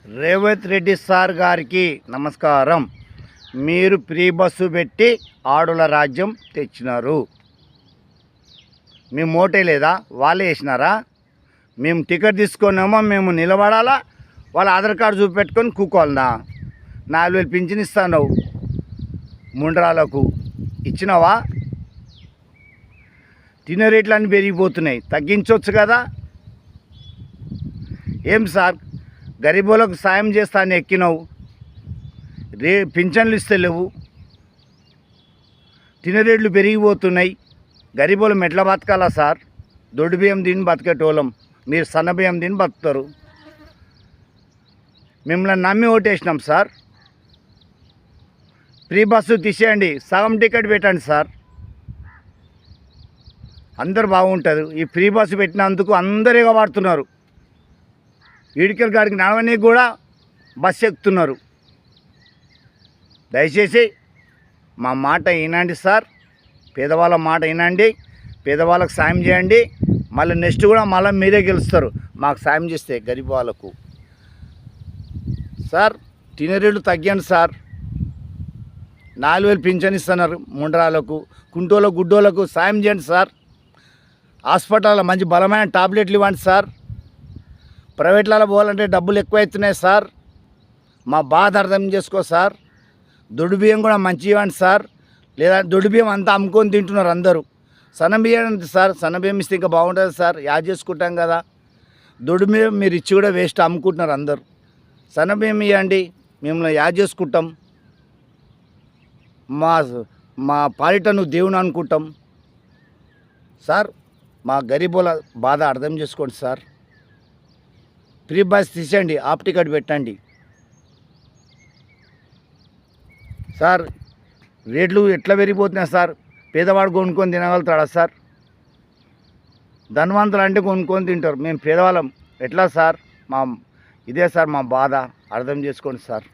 Revanth Reddy sir గారికి నమస్కారం. మీరు ఫ్రీ బస్సు పెట్టి ఆడుల రాజ్యం తెచ్చినారు. మేము ఓటే లేదా, వాళ్ళే వేసినారా? మేము టికెట్ తీసుకున్నామో మేము నిలబడాలా, వాళ్ళ ఆధార్ కార్డు చూపెట్టుకొని కూకోవాలన్నా? 4,000 పింఛన్ ఇస్తాను ముండ్రాలకు, ఇచ్చినావా? తినే రేట్లు అన్నీ పెరిగిపోతున్నాయి, తగ్గించవచ్చు కదా. ఏం సార్, గరీబులకు సాయం చేస్తాను ఎక్కినావు, పింఛన్లు ఇస్తలేవు, తినే రేట్లు పెరిగిపోతున్నాయి, గరీబులు మెట్ల బతకాలా సార్? దొడ్డు బియ్యం తిని బతికేటోళ్ళం, మీరు సన్న బియ్యం తిని బతుకుతారు. మిమ్మల్ని నమ్మి ఓటేసినాం సార్. ఫ్రీ బస్సు తీసేయండి, సగం టికెట్ పెట్టండి సార్, అందరు బాగుంటుంది. ఈ ఫ్రీ బస్సు పెట్టినందుకు అందరూ ఎగబడుతున్నారు. ఈడికల గాడికి నడవని కూడా బస్సు ఎక్కుతున్నారు. దయచేసి మా మాట వినండి సార్, పేదవాళ్ళ మాట వినండి, పేదవాళ్ళకు సాయం చేయండి. మళ్ళీ నెక్స్ట్ కూడా మళ్ళీ మీరే గెలుస్తారు మాకు సాయం చేస్తే. గరీబ్ వాళ్ళకు సార్ తినే రేట్లు తగ్గాను సార్. 4,000 పింఛన్ ఇస్తున్నారు ముండ్రాలకు, కుంటోళ్ళకు, గుడ్డోళ్ళకు సాయం చేయండి సార్. హాస్పిటల్లో మంచి బలమైన టాబ్లెట్లు ఇవ్వండి సార్. ప్రైవేట్లలో పోవాలంటే డబ్బులు ఎక్కువ అవుతున్నాయి సార్. మా బాధ అర్థం చేసుకో సార్. దొడ్డు బియ్యం కూడా మంచి ఇవ్వండి సార్. లేదా దొడ్డు బియ్యం అంతా అమ్ముకొని తింటున్నారు అందరూ. సన్న బియ్యం అంతే సార్, సన్న బియ్యం ఇస్తే ఇంకా బాగుంటుంది సార్, యాడ్ చేసుకుంటాం కదా. దొడ్డు బియ్యం మీరు ఇచ్చి కూడా వేస్ట్, అమ్ముకుంటున్నారు అందరూ. సన్న బియ్యం ఇవ్వండి, మేము యాడ్ చేసుకుంటాం. మా పాలిటను దేవుని అనుకుంటాం సార్. మా గరీబుల బాధ అర్థం చేసుకోండి సార్. ఫ్రీ బస్ తీసేయండి, హాఫ్ టికెట్ పెట్టండి సార్. రేట్లు ఎట్లా పెరిగిపోతున్నాయి సార్? పేదవాడు కొనుక్కొని తినగలుగుతాడా సార్? ధనవంతులు అంటే కొనుక్కొని తింటారు, మేము పేదవాళ్ళం ఎట్లా సార్? ఇదే సార్ మా బాధ, అర్థం చేసుకోండి సార్.